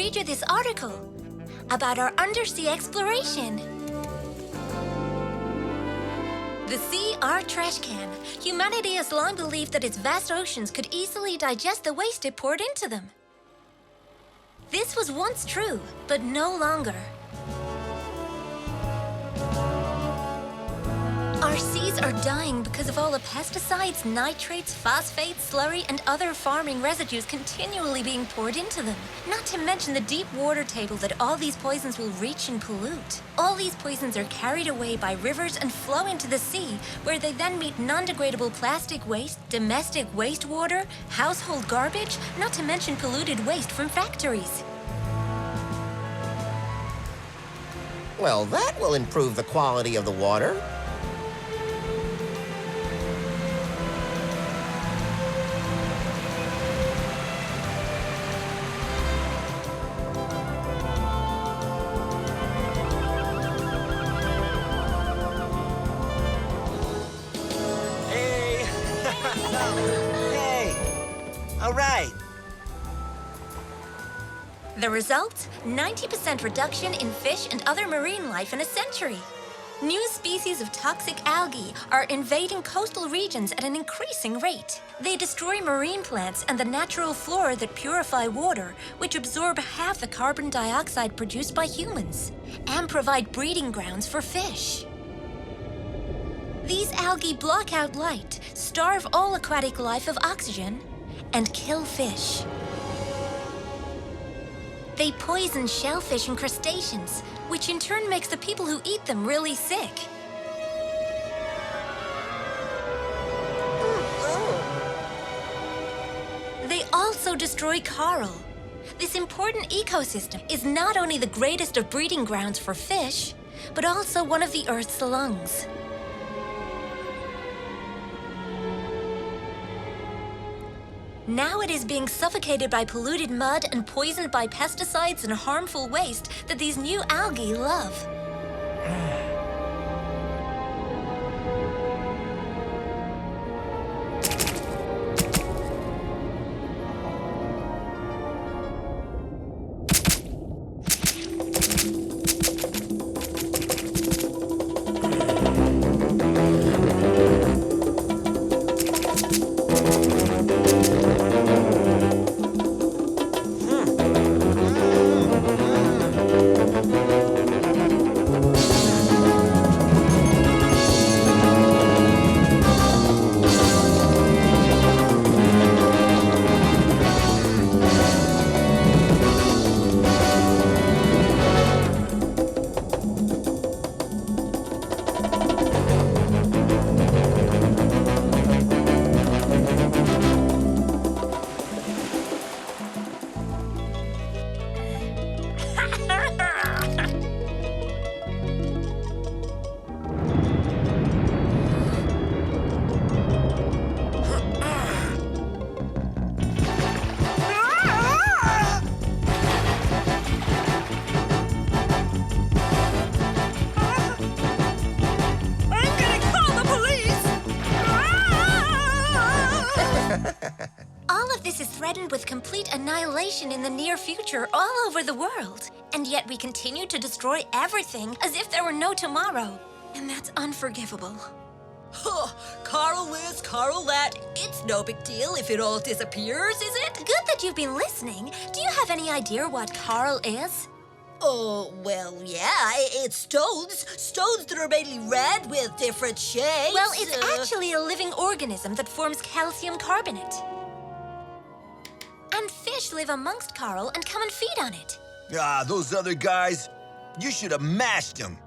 read you this article about our undersea exploration. The sea, our trash can. Humanity has long believed that its vast oceans could easily digest the waste it poured into them. This was once true, but no longer. Our seas are dying because of all the pesticides, nitrates, phosphates, slurry, and other farming residues continually being poured into them. Not to mention the deep water table that all these poisons will reach and pollute. All these poisons are carried away by rivers and flow into the sea, where they then meet non-degradable plastic waste, domestic wastewater, household garbage, not to mention polluted waste from factories. Well, that will improve the quality of the water. Hey! All right. The result? 90% reduction in fish and other marine life in a century. New species of toxic algae are invading coastal regions at an increasing rate. They destroy marine plants and the natural flora that purify water, which absorb half the carbon dioxide produced by humans, and provide breeding grounds for fish. These algae block out light, starve all aquatic life of oxygen, and kill fish. They poison shellfish and crustaceans, which in turn makes the people who eat them really sick. They also destroy coral. This important ecosystem is not only the greatest of breeding grounds for fish, but also one of the Earth's lungs. Now it is being suffocated by polluted mud and poisoned by pesticides and harmful waste that these new algae love. All of this is threatened with complete annihilation in the near future all over the world. And yet we continue to destroy everything as if there were no tomorrow. And that's unforgivable. Huh, coral this, coral that. It's no big deal if it all disappears, is it? Good that you've been listening. Do you have any idea what coral is? Oh, well, yeah, it's stones. Stones that are mainly red with different shapes. Well, it's actually a living organism that forms calcium carbonate. And fish live amongst coral and come and feed on it. Ah, those other guys, you should have mashed them.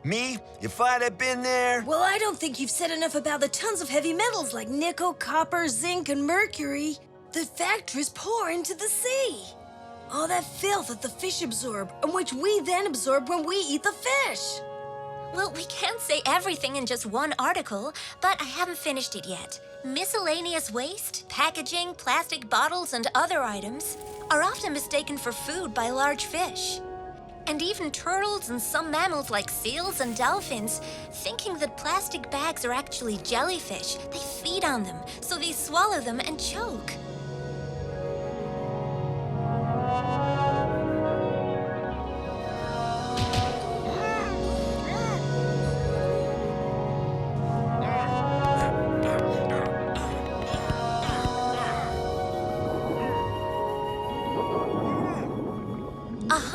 Me, if I'd have been there... Well, I don't think you've said enough about the tons of heavy metals like nickel, copper, zinc, and mercury the factories pour into the sea. All that filth that the fish absorb, and which we then absorb when we eat the fish. Well, we can't say everything in just one article, but I haven't finished it yet. Miscellaneous waste, packaging, plastic bottles, and other items are often mistaken for food by large fish. And even turtles and some mammals like seals and dolphins, thinking that plastic bags are actually jellyfish, they feed on them, so they swallow them and choke.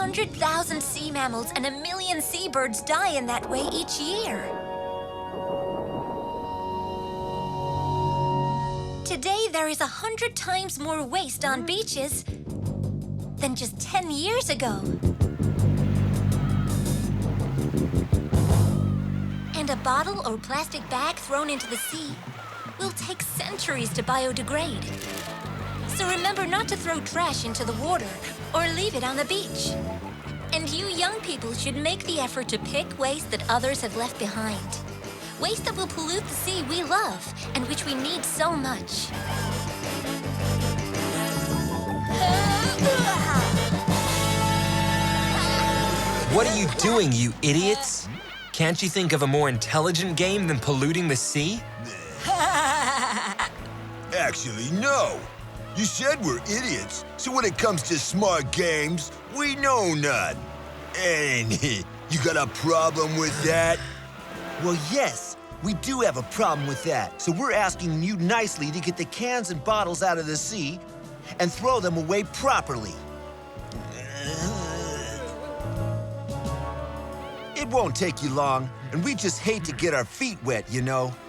100,000 sea mammals and 1 million seabirds die in that way each year. Today, there is 100 times more waste on beaches than just 10 years ago. And a bottle or plastic bag thrown into the sea will take centuries to biodegrade. So remember not to throw trash into the water or leave it on the beach. And you young people should make the effort to pick waste that others have left behind. Waste that will pollute the sea we love and which we need so much. What are you doing, you idiots? Can't you think of a more intelligent game than polluting the sea? Actually, no. You said we're idiots, so when it comes to smart games, we know none. And you got a problem with that? Well, yes, we do have a problem with that. So we're asking you nicely to get the cans and bottles out of the sea and throw them away properly. It won't take you long, and we just hate to get our feet wet, you know. —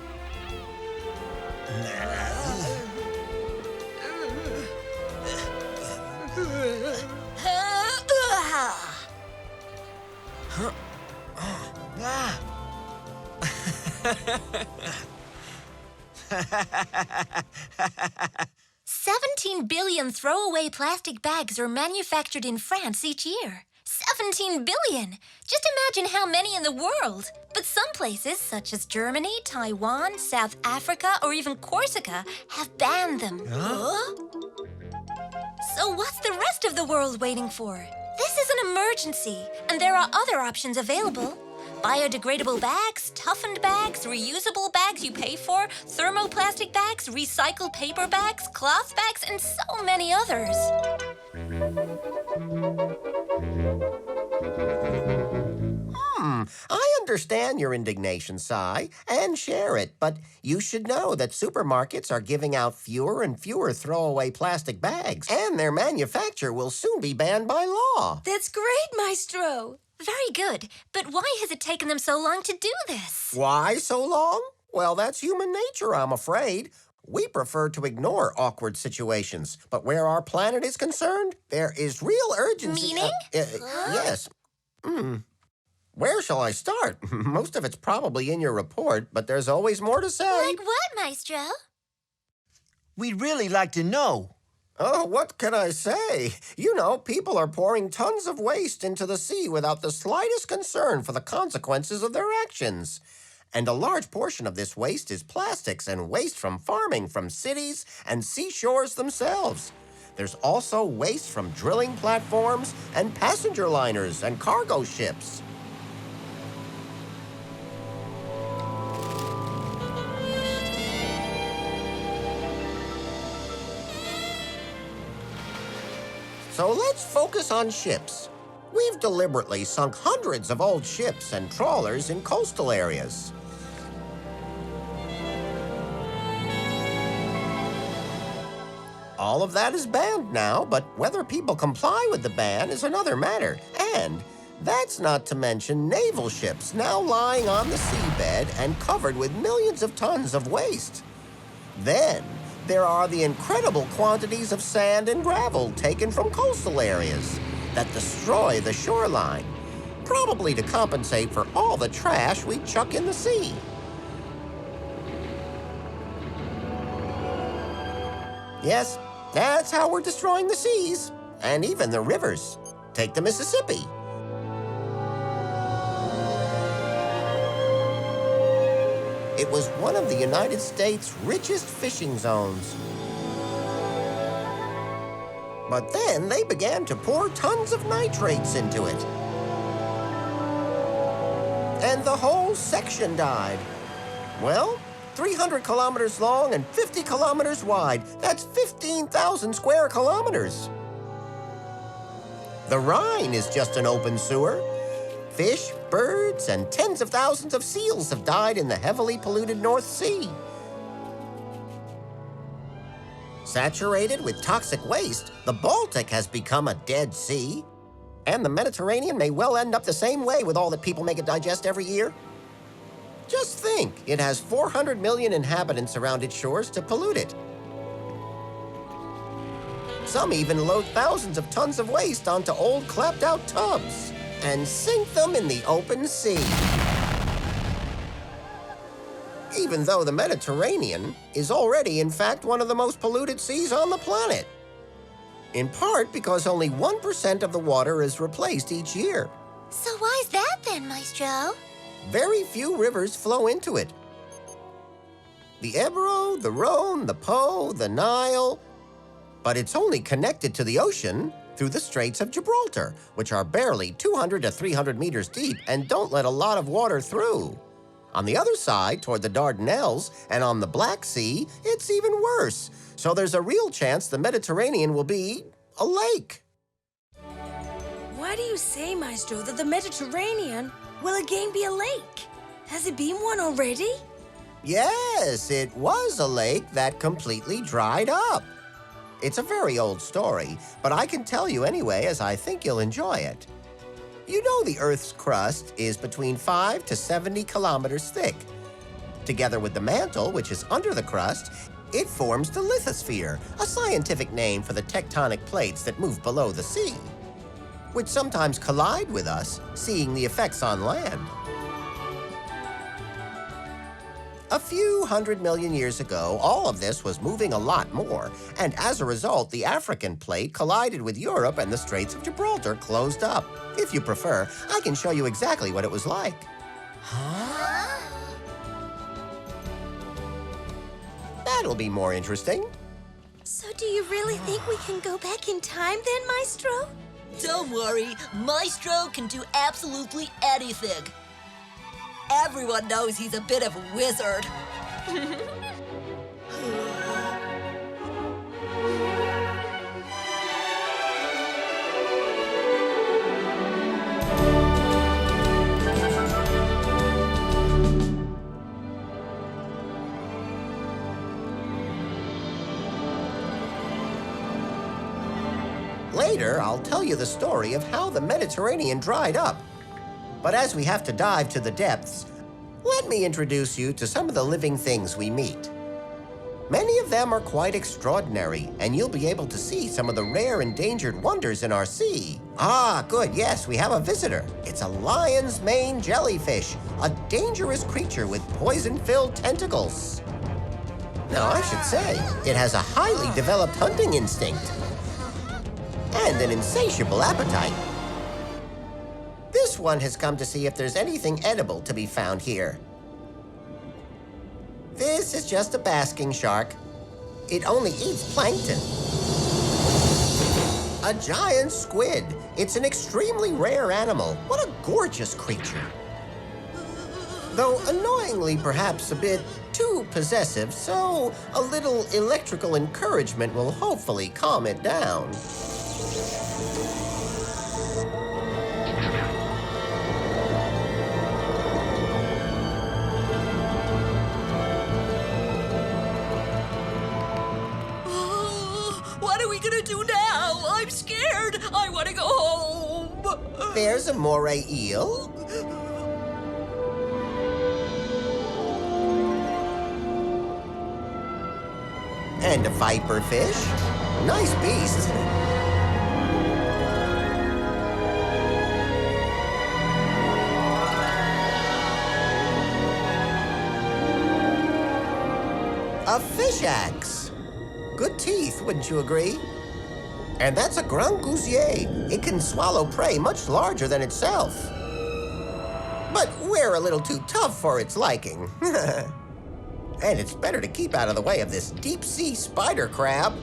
17 billion throwaway plastic bags are manufactured in France each year. 17 billion! Just imagine how many in the world. But some places, such as Germany, Taiwan, South Africa, or even Corsica, have banned them. Huh? So what's the rest of the world waiting for? This is an emergency, and there are other options available. Biodegradable bags, toughened bags, reusable bags you pay for, thermoplastic bags, recycled paper bags, cloth bags, and so many others. I understand your indignation, Cy, and share it, but you should know that supermarkets are giving out fewer and fewer throwaway plastic bags, and their manufacture will soon be banned by law. That's great, Maestro. Very good, but why has it taken them so long to do this? Why so long? Well, that's human nature, I'm afraid. We prefer to ignore awkward situations, but where our planet is concerned, there is real urgency. Meaning? Yes. Where shall I start? Most of it's probably in your report, but there's always more to say. Like what, Maestro? We'd really like to know. Oh, what can I say? You know, people are pouring tons of waste into the sea without the slightest concern for the consequences of their actions. And a large portion of this waste is plastics and waste from farming from cities and seashores themselves. There's also waste from drilling platforms and passenger liners and cargo ships. So let's focus on ships. We've deliberately sunk hundreds of old ships and trawlers in coastal areas. All of that is banned now, but whether people comply with the ban is another matter. And that's not to mention naval ships now lying on the seabed and covered with millions of tons of waste. Then, there are the incredible quantities of sand and gravel taken from coastal areas that destroy the shoreline, probably to compensate for all the trash we chuck in the sea. Yes, that's how we're destroying the seas, and even the rivers. Take the Mississippi. It was one of the United States' richest fishing zones. But then they began to pour tons of nitrates into it. And the whole section died. Well, 300 kilometers long and 50 kilometers wide. That's 15,000 square kilometers. The Rhine is just an open sewer. Fish, birds, and tens of thousands of seals have died in the heavily polluted North Sea. Saturated with toxic waste, the Baltic has become a dead sea. And the Mediterranean may well end up the same way with all that people make it digest every year. Just think, it has 400 million inhabitants around its shores to pollute it. Some even load thousands of tons of waste onto old clapped-out tubs and sink them in the open sea. Even though the Mediterranean is already, in fact, one of the most polluted seas on the planet. In part because only 1% of the water is replaced each year. So why's that then, Maestro? Very few rivers flow into it. The Ebro, the Rhone, the Po, the Nile. But it's only connected to the ocean through the Straits of Gibraltar, which are barely 200 to 300 meters deep and don't let a lot of water through. On the other side, toward the Dardanelles and on the Black Sea, it's even worse. So there's a real chance the Mediterranean will be a lake. Why do you say, Maestro, that the Mediterranean will again be a lake? Has it been one already? Yes, it was a lake that completely dried up. It's a very old story, but I can tell you anyway, as I think you'll enjoy it. You know the Earth's crust is between 5 to 70 kilometers thick. Together with the mantle, which is under the crust, it forms the lithosphere, a scientific name for the tectonic plates that move below the sea, which sometimes collide with us, seeing the effects on land. A few 100 million years ago, all of this was moving a lot more, and as a result, the African plate collided with Europe and the Straits of Gibraltar closed up. If you prefer, I can show you exactly what it was like. Huh? That'll be more interesting. So do you really think we can go back in time then, Maestro? Don't worry, Maestro can do absolutely anything. Everyone knows he's a bit of a wizard. Later, I'll tell you the story of how the Mediterranean dried up. But as we have to dive to the depths, let me introduce you to some of the living things we meet. Many of them are quite extraordinary, and you'll be able to see some of the rare endangered wonders in our sea. Ah, good, yes, we have a visitor. It's a lion's mane jellyfish, a dangerous creature with poison-filled tentacles. Now, I should say, it has a highly developed hunting instinct and an insatiable appetite. This one has come to see if there's anything edible to be found here. This is just a basking shark. It only eats plankton. A giant squid. It's an extremely rare animal. What a gorgeous creature. Though annoyingly perhaps a bit too possessive, so a little electrical encouragement will hopefully calm it down. What are we gonna do now? I'm scared. I want to go home. There's a moray eel. And a viper fish. Nice beast. A fish axe. Good teeth, wouldn't you agree? And that's a grand gousier. It can swallow prey much larger than itself. But we're a little too tough for its liking. And it's better to keep out of the way of this deep-sea spider crab.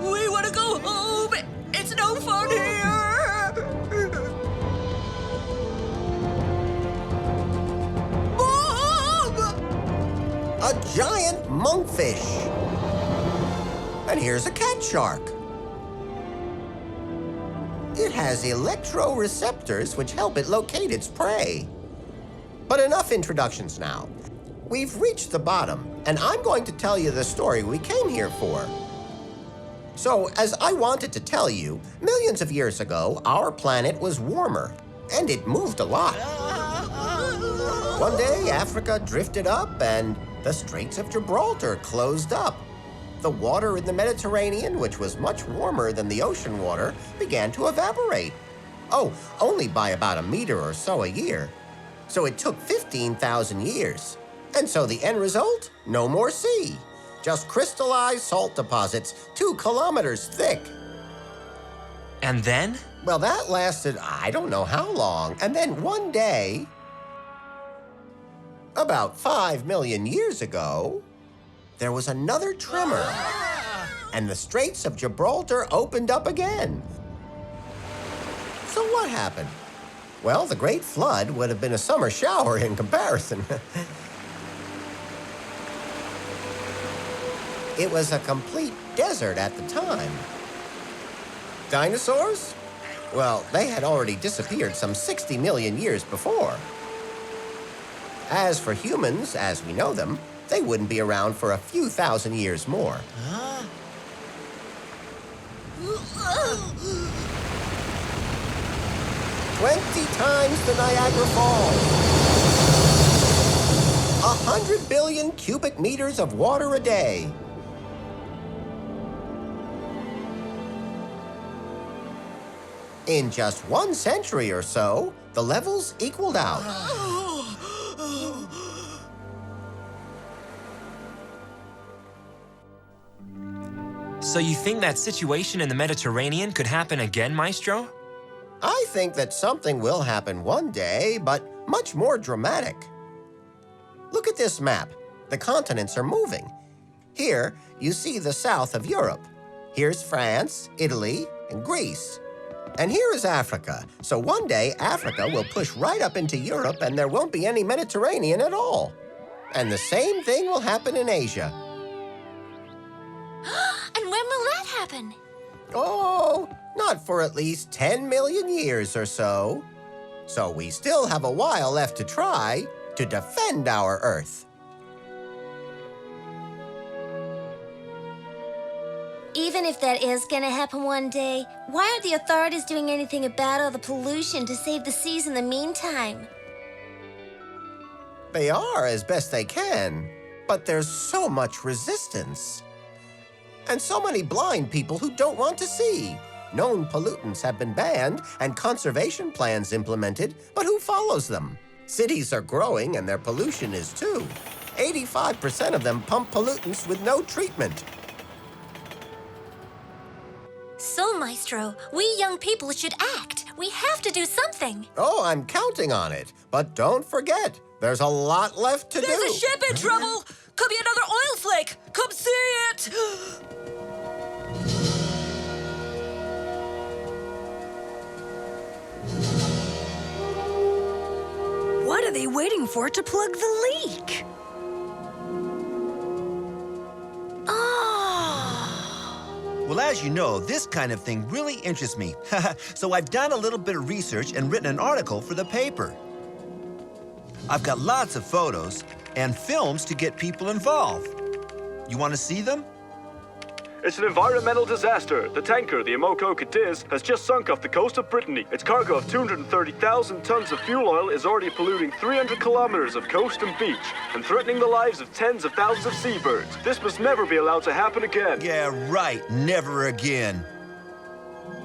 We want to go home. It's no fun here. Mom! A giant monkfish. And here's a cat shark. It has electroreceptors which help it locate its prey. But enough introductions now. we've reached the bottom, and I'm going to tell you the story we came here for. So, as I wanted to tell you, millions of years ago, our planet was warmer, and it moved a lot. One day, Africa drifted up, and the Straits of Gibraltar closed up. The water in the Mediterranean, which was much warmer than the ocean water, began to evaporate. Oh, only by about a meter or so a year. So it took 15,000 years. And so the end result? No more sea. Just crystallized salt deposits 2 kilometers thick. And then? Well, that lasted I don't know how long. And then one day, about 5 million years ago, there was another tremor. And the Straits of Gibraltar opened up again. So what happened? Well, the Great Flood would have been a summer shower in comparison. It was a complete desert at the time. Dinosaurs? Well, they had already disappeared some 60 million years before. As for humans, as we know them, they wouldn't be around for a few thousand years more. Huh? 20 times the Niagara Falls. 100 billion cubic meters of water a day. In just 1 century or so, the levels equaled out. So you think that situation in the Mediterranean could happen again, Maestro? I think that something will happen one day, but much more dramatic. Look at this map. The continents are moving. Here, you see the south of Europe. Here's France, Italy, and Greece. And here is Africa. So one day, Africa will push right up into Europe and there won't be any Mediterranean at all. And the same thing will happen in Asia. And when will that happen? Oh, not for at least 10 million years or so. So we still have a while left to try to defend our Earth. Even if that is gonna happen one day, why aren't the authorities doing anything about all the pollution to save the seas in the meantime? They are as best they can, but there's so much resistance. And so many blind people who don't want to see. Known pollutants have been banned and conservation plans implemented, but who follows them? Cities are growing and their pollution is too. 85% of them pump pollutants with no treatment. So, Maestro, we young people should act. We have to do something. Oh, I'm counting on it. But don't forget, there's a lot left to do. There's a ship in trouble! Could be another oil slick! Come see it! What are they waiting for to plug the leak? Well, as you know, this kind of thing really interests me. So I've done a little bit of research and written an article for the paper. I've got lots of photos and films to get people involved. You want to see them? It's an environmental disaster. The tanker, the Imoko Cadiz, has just sunk off the coast of Brittany. Its cargo of 230,000 tons of fuel oil is already polluting 300 kilometers of coast and beach and threatening the lives of tens of thousands of seabirds. This must never be allowed to happen again. Yeah, right. Never again.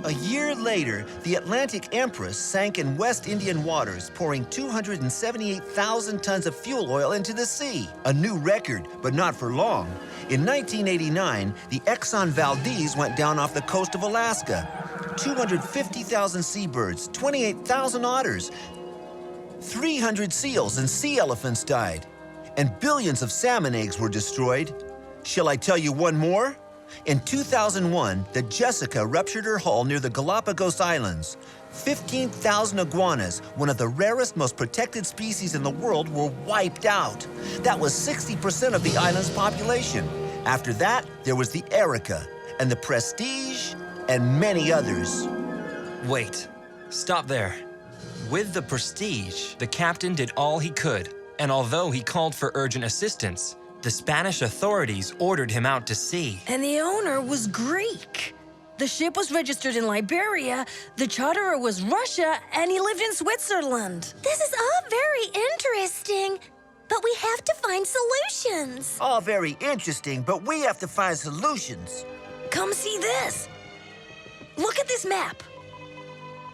A year later, the Atlantic Empress sank in West Indian waters, pouring 278,000 tons of fuel oil into the sea. A new record, but not for long. In 1989, the Exxon Valdez went down off the coast of Alaska. 250,000 seabirds, 28,000 otters, 300 seals and sea elephants died, and billions of salmon eggs were destroyed. Shall I tell you one more? In 2001, the Jessica ruptured her hull near the Galapagos Islands. 15,000 iguanas, one of the rarest, most protected species in the world, were wiped out. That was 60% of the island's population. After that, there was the Erica, and the Prestige, and many others. Wait, stop there. With the Prestige, the captain did all he could. And although he called for urgent assistance, the Spanish authorities ordered him out to sea. And the owner was Greek. The ship was registered in Liberia, the charterer was Russia, and he lived in Switzerland. This is all very interesting, but we have to find solutions. All very interesting, but we have to find solutions. Come see this. Look at this map.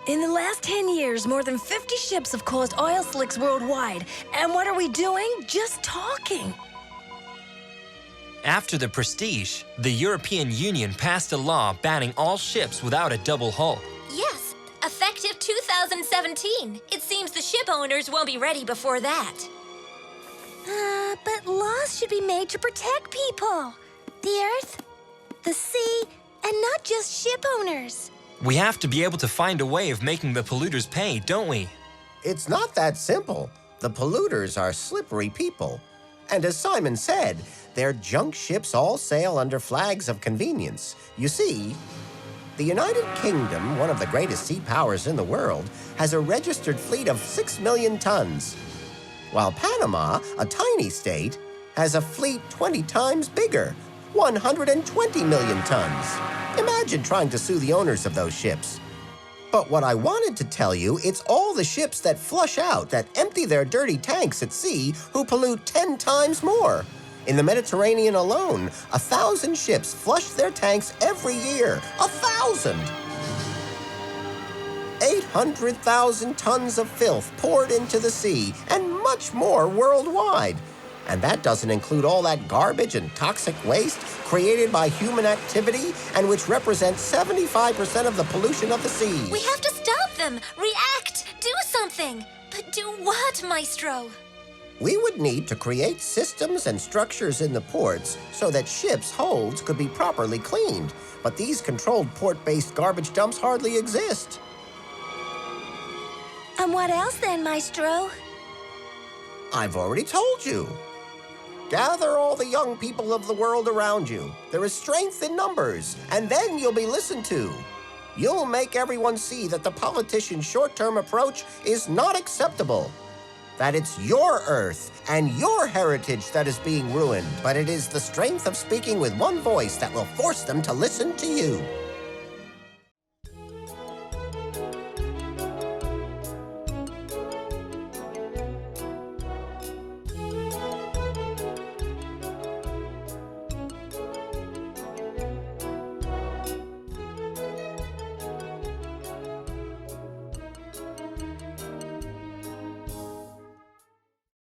In the last 10 years, more than 50 ships have caused oil slicks worldwide. And what are we doing? Just talking. After the Prestige, the European Union passed a law banning all ships without a double hull. Yes, effective 2017. It seems the ship owners won't be ready before that. But laws should be made to protect people. The earth, the sea, and not just ship owners. We have to be able to find a way of making the polluters pay, don't we? It's not that simple. The polluters are slippery people. And as Simon said, their junk ships all sail under flags of convenience. You see, the United Kingdom, one of the greatest sea powers in the world, has a registered fleet of 6 million tons, while Panama, a tiny state, has a fleet 20 times bigger, 120 million tons. Imagine trying to sue the owners of those ships. But what I wanted to tell you, it's all the ships that flush out, that empty their dirty tanks at sea, who pollute 10 times more. In the Mediterranean alone, 1,000 ships flush their tanks every year. 1,000! 800,000 tons of filth poured into the sea, and much more worldwide. And that doesn't include all that garbage and toxic waste created by human activity and which represents 75% of the pollution of the seas. We have to stop them, react, do something. But do what, Maestro? We would need to create systems and structures in the ports so that ships' holds could be properly cleaned. But these controlled port-based garbage dumps hardly exist. And what else then, Maestro? I've already told you. Gather all the young people of the world around you. There is strength in numbers, and then you'll be listened to. You'll make everyone see that the politicians' short-term approach is not acceptable. That it's your Earth and your heritage that is being ruined, but it is the strength of speaking with one voice that will force them to listen to you.